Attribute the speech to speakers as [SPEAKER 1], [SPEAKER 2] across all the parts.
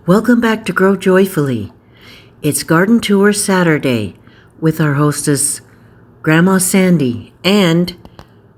[SPEAKER 1] Welcome back to Grow Joyfully. It's Garden Tour Saturday with our hostess, Grandma Sandy, and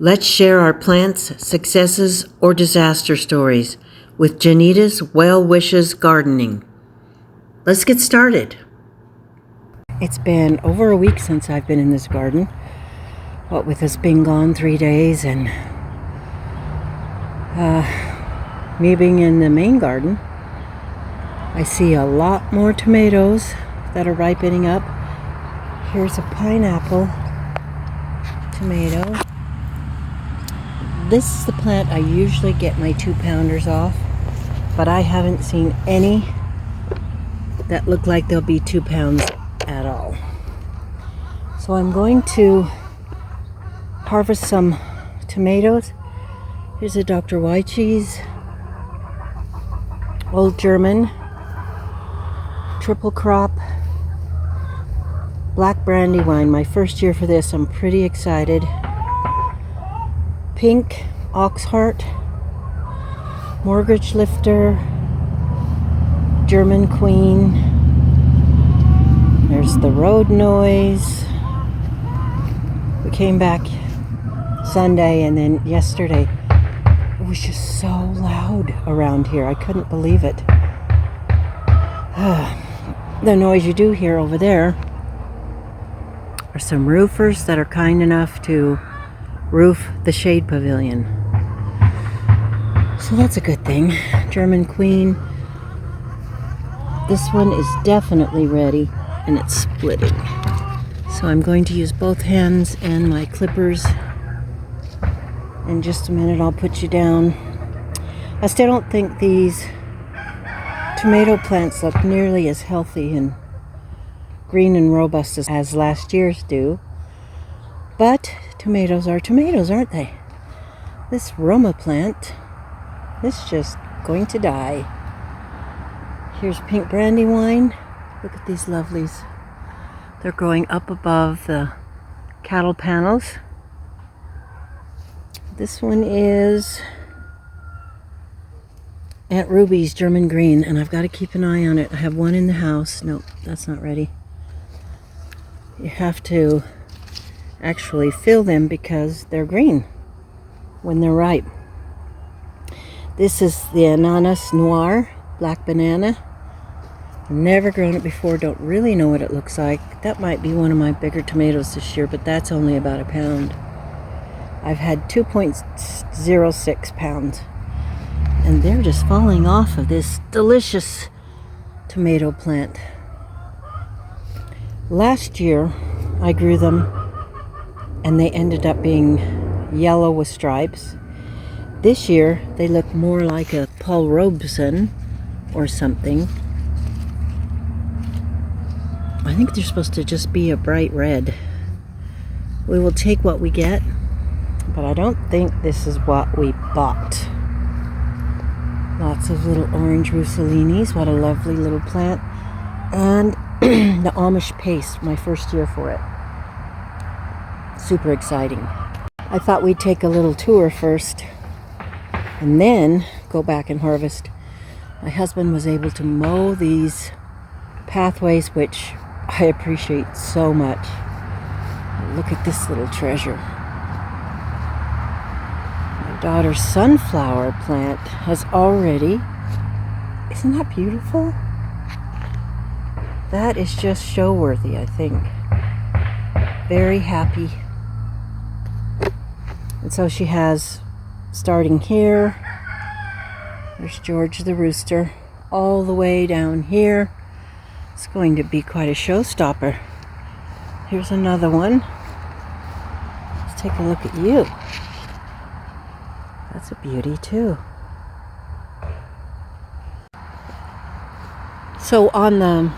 [SPEAKER 1] let's share our plants, successes, or disaster stories with Janita's Well Wishes Gardening. Let's get started. It's been over a week since I've been in this garden. What with us being gone 3 days and me being in the main garden, I see a lot more tomatoes that are ripening up. Here's a pineapple tomato. This is the plant I usually get my 2-pounders off, but I haven't seen any that look like they'll be 2 pounds at all. So I'm going to harvest some tomatoes. Here's a Dr. Wychees, Old German, triple crop, black brandywine. My first year for this. I'm pretty excited. Pink oxheart, mortgage lifter, German queen. There's the road noise. We came back Sunday, and then yesterday it was just so loud around here. I couldn't believe it. The noise you do hear over there are some roofers that are kind enough to roof the shade pavilion. So that's a good thing. German queen. This one is definitely ready and it's splitting. So I'm going to use both hands and my clippers. In just a minute I'll put you down. I still don't think these tomato plants look nearly as healthy and green and robust as last year's do. But tomatoes are tomatoes, aren't they? This Roma plant is just going to die. Here's pink brandywine. Look at these lovelies. They're growing up above the cattle panels. This one is Aunt Ruby's German green, and I've got to keep an eye on it. I have one in the house. Nope, that's not ready. You have to actually fill them because they're green when they're ripe. This is the Ananas Noir, black banana. Never grown it before, don't really know what it looks like. That might be one of my bigger tomatoes this year, but that's only about 1 pound. I've had 2.06 pounds. And they're just falling off of this delicious tomato plant. Last year, I grew them and they ended up being yellow with stripes. This year, they look more like a Paul Robeson or something. I think they're supposed to just be a bright red. We will take what we get, but I don't think this is what we bought. Lots of little orange Russelinis. What a lovely little plant. And the Amish paste, my first year for it. Super exciting. I thought we'd take a little tour first and then go back and harvest. My husband was able to mow these pathways, which I appreciate so much. Look at this little treasure. Daughter's sunflower plant has already, isn't that beautiful? That is just show worthy, I think. Very happy. And so she has, starting here, there's George the rooster, all the way down here. It's going to be quite a showstopper. Here's another one. Let's take a look at you. That's a beauty too. So on the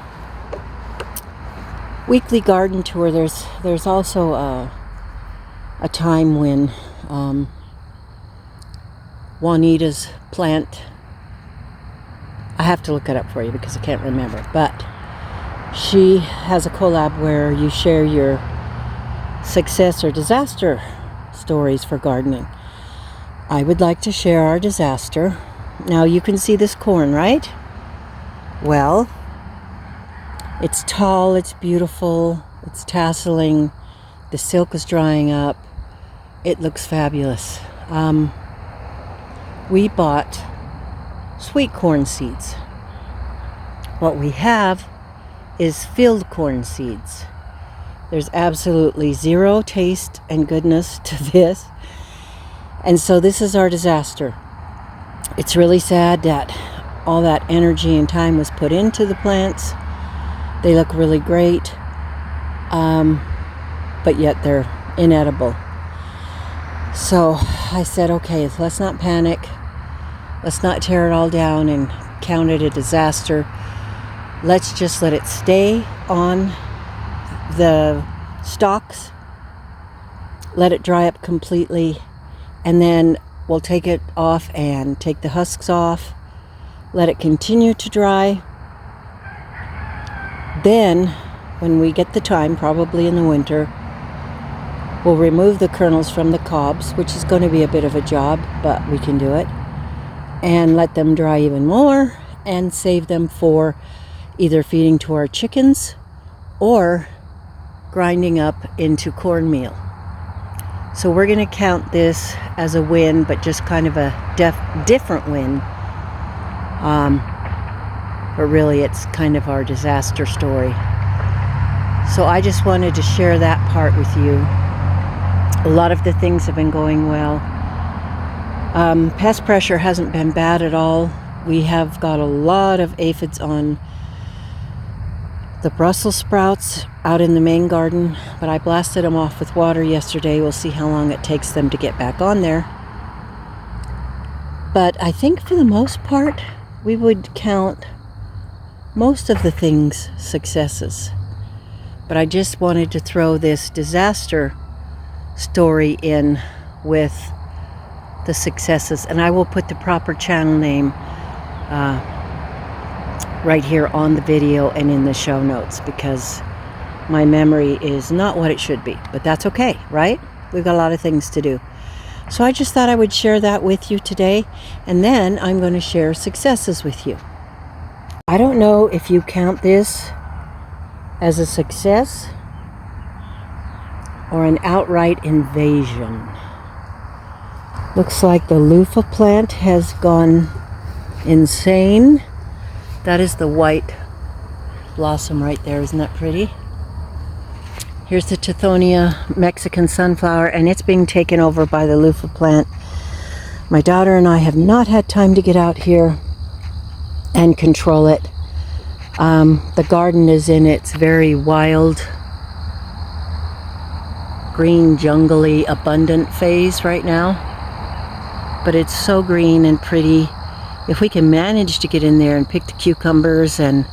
[SPEAKER 1] weekly garden tour, there's also a time when Juanita's plant, I have to look it up for you because I can't remember, but she has a collab where you share your success or disaster stories for gardening. I would like to share our disaster. Now you can see this corn, right? Well, it's tall, it's beautiful, it's tasseling, the silk is drying up. It looks fabulous. We bought sweet corn seeds. What we have is field corn seeds. There's absolutely zero taste and goodness to this. And so this is our disaster. It's really sad that all that energy and time was put into the plants. They look really great, but yet they're inedible. So I said, okay, let's not panic. Let's not tear it all down and count it a disaster. Let's just let it stay on the stalks. Let it dry up completely. And then we'll take it off and take the husks off. Let it continue to dry. Then, when we get the time, probably in the winter, we'll remove the kernels from the cobs, which is going to be a bit of a job, but we can do it. And let them dry even more and save them for either feeding to our chickens or grinding up into cornmeal. So we're going to count this as a win, but just kind of a different win. But really it's kind of our disaster story. So I just wanted to share that part with you. A lot of the things have been going well. Pest pressure hasn't been bad at all. We have got a lot of aphids on the Brussels sprouts out in the main garden, but I blasted them off with water yesterday. We'll see how long it takes them to get back on there. But I think for the most part, we would count most of the things successes. But I just wanted to throw this disaster story in with the successes, and I will put the proper channel name right here on the video and in the show notes, because my memory is not what it should be, but that's okay, right? We've got a lot of things to do. So I just thought I would share that with you today, and then I'm going to share successes with you. I don't know if you count this as a success or an outright invasion. Looks like the loofah plant has gone insane. That is the white blossom right there. Isn't that pretty? Here's the Tithonia Mexican sunflower, and it's being taken over by the loofah plant. My daughter and I have not had time to get out here and control it. The garden is in its very wild, green, jungly, abundant phase right now. But it's so green and pretty. If we can manage to get in there and pick the cucumbers and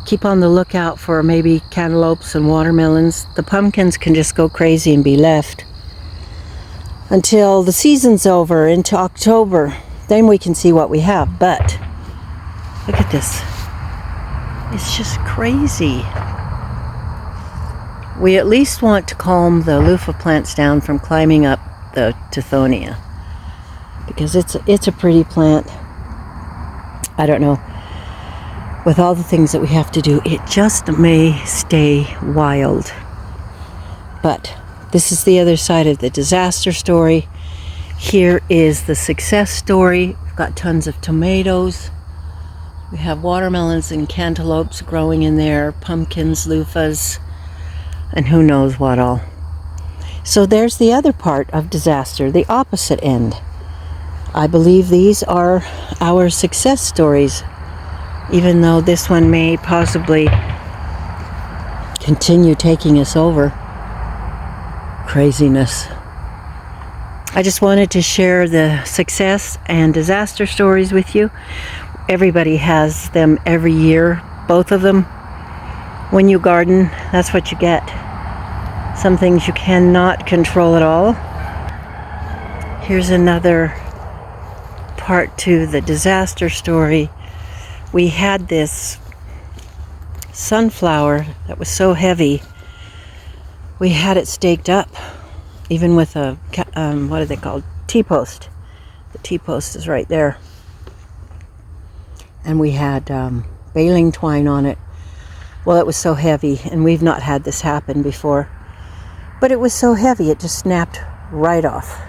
[SPEAKER 1] keep on the lookout for maybe cantaloupes and watermelons, the pumpkins can just go crazy and be left until the season's over into October. Then we can see what we have. But look at this. It's just crazy. We at least want to calm the loofah plants down from climbing up the Tithonia, because it's a pretty plant. I don't know. With all the things that we have to do, it just may stay wild. But this is the other side of the disaster story. Here is the success story. We've got tons of tomatoes. We have watermelons and cantaloupes growing in there, pumpkins, loofahs, and who knows what all. So there's the other part of disaster, the opposite end. I believe these are our success stories, even though this one may possibly continue taking us over. Craziness. I just wanted to share the success and disaster stories with you. Everybody has them every year, both of them. When you garden, that's what you get. Some things you cannot control at all. Here's another part to the disaster story. We had this sunflower that was so heavy, we had it staked up, even with a, what are they called? T-post. The T-post is right there. And we had baling twine on it. Well, it was so heavy, and we've not had this happen before, but it was so heavy it just snapped right off.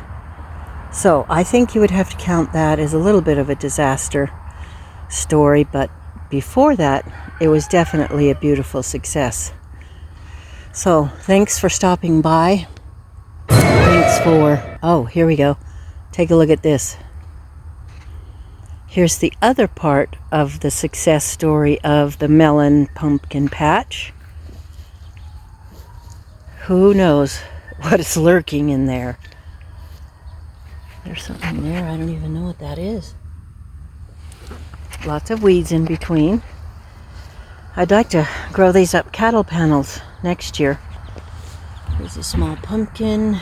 [SPEAKER 1] So I think you would have to count that as a little bit of a disaster story, but before that, it was definitely a beautiful success. So thanks for stopping by. Thanks for, oh, here we go. Take a look at this. Here's the other part of the success story of the melon pumpkin patch. Who knows what is lurking in there? There's something there. I don't even know what that is. Lots of weeds in between. I'd like to grow these up cattle panels next year. Here's a small pumpkin.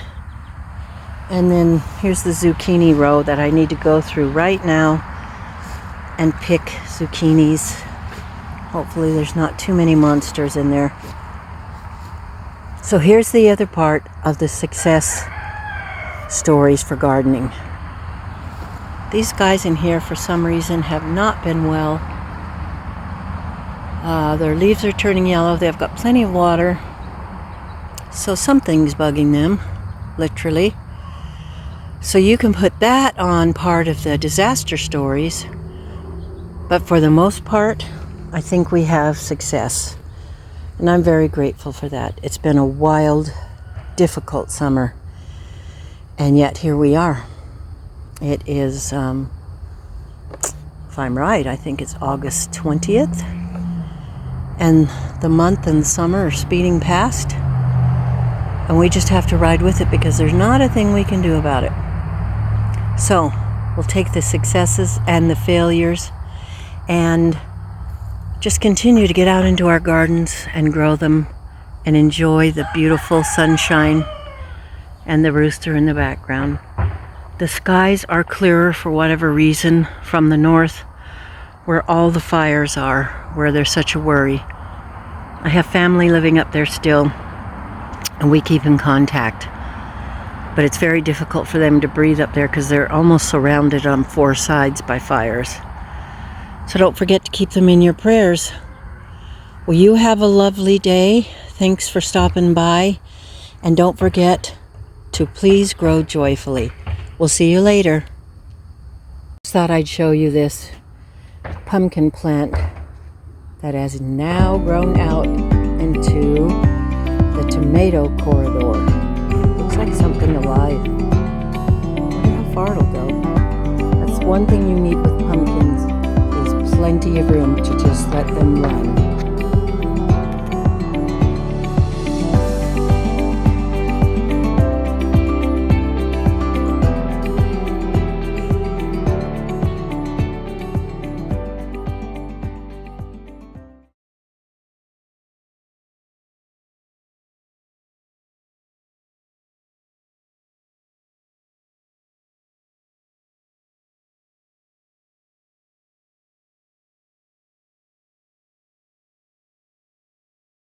[SPEAKER 1] And then here's the zucchini row that I need to go through right now and pick zucchinis. Hopefully there's not too many monsters in there. So here's the other part of the success stories for gardening. These guys in here for some reason have not been well. Their leaves are turning yellow. They've got plenty of water. So something's bugging them, literally. So you can put that on part of the disaster stories. But for the most part, I think we have success. And I'm very grateful for that. It's been a wild, difficult summer. And yet here we are. It is, if I'm right, I think it's August 20th. And the month and summer are speeding past. And we just have to ride with it because there's not a thing we can do about it. So we'll take the successes and the failures and just continue to get out into our gardens and grow them and enjoy the beautiful sunshine and the rooster in the background. The skies are clearer for whatever reason from the north, where all the fires are, where there's such a worry. I have family living up there still, and we keep in contact. But it's very difficult for them to breathe up there because they're almost surrounded on 4 sides by fires. So don't forget to keep them in your prayers. Well, you have a lovely day. Thanks for stopping by. And don't forget to please grow joyfully. We'll see you later. Just thought I'd show you this pumpkin plant that has now grown out into the tomato corridor. Looks like something alive. I wonder how far it'll go. That's one thing you need with pumpkins, is plenty of room to just let them run.